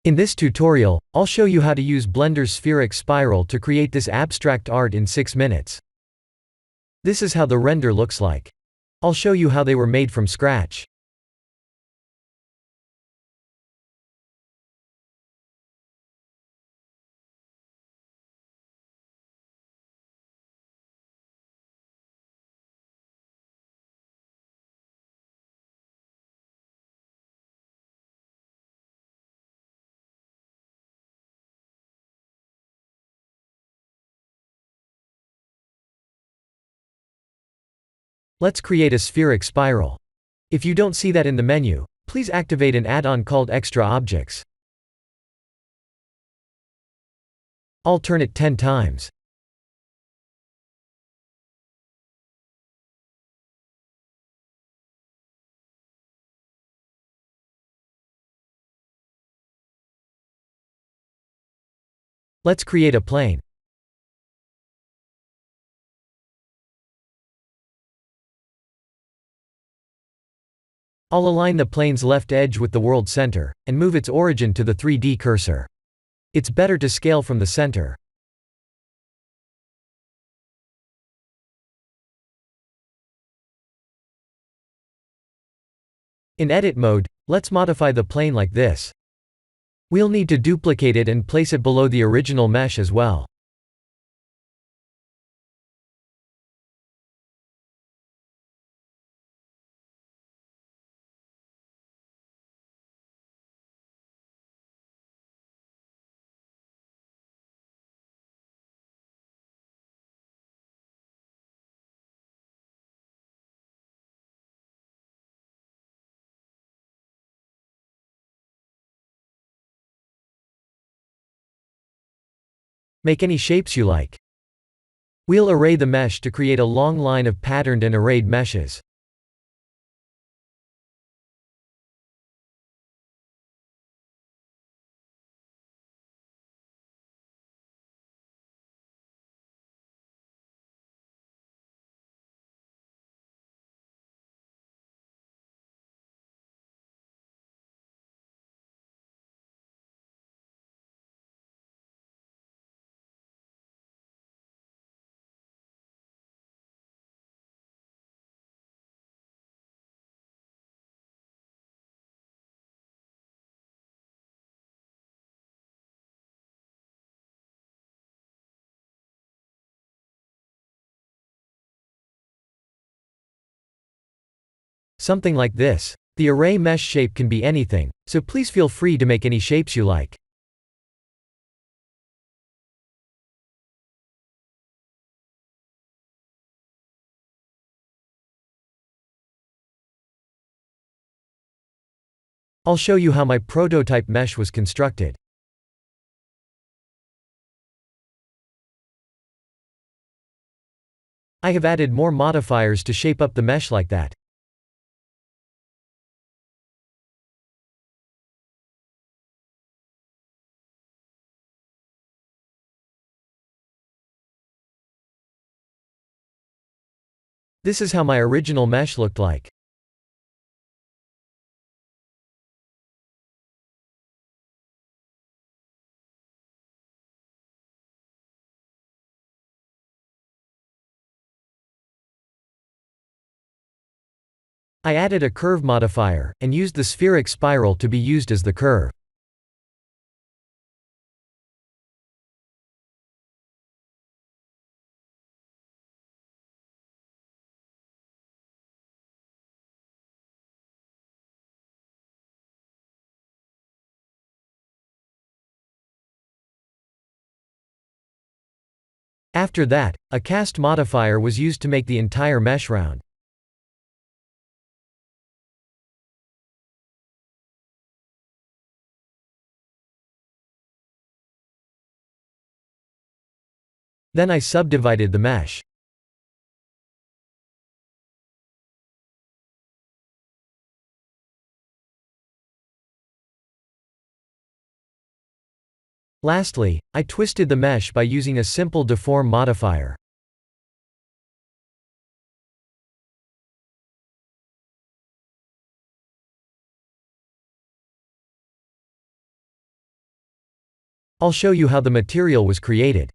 In this tutorial, I'll show you how to use Blender's Spheric spiral to create this abstract art in 6 minutes. This is how the render looks like. I'll show you how they were made from scratch. Let's create a spheric spiral. If you don't see that in the menu, please activate an add-on called Extra Objects. I'll turn it 10 times. Let's create a plane. I'll align the plane's left edge with the world center, and move its origin to the 3D cursor. It's better to scale from the center. In edit mode, let's modify the plane like this. We'll need to duplicate it and place it below the original mesh as well. Make any shapes you like. We'll array the mesh to create a long line of patterned and arrayed meshes. Something like this. The array mesh shape can be anything, so please feel free to make any shapes you like. I'll show you how my prototype mesh was constructed. I have added more modifiers to shape up the mesh like that. This is how my original mesh looked like. I added a curve modifier, and used the spheric spiral to be used as the curve. After that, a cast modifier was used to make the entire mesh round. Then I subdivided the mesh. Lastly, I twisted the mesh by using a simple deform modifier. I'll show you how the material was created.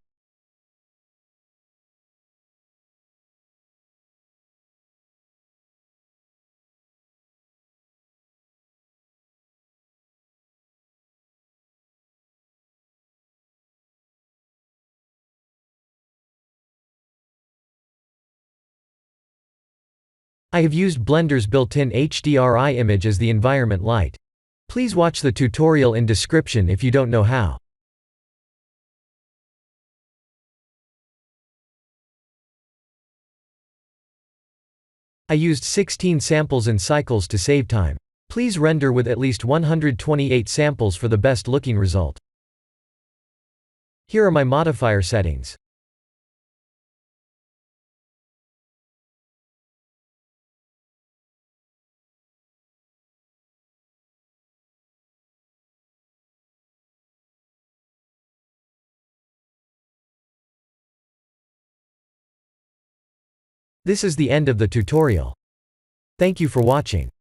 I have used Blender's built-in HDRI image as the environment light. Please watch the tutorial in description if you don't know how. I used 16 samples and cycles to save time. Please render with at least 128 samples for the best looking result. Here are my modifier settings. This is the end of the tutorial. Thank you for watching.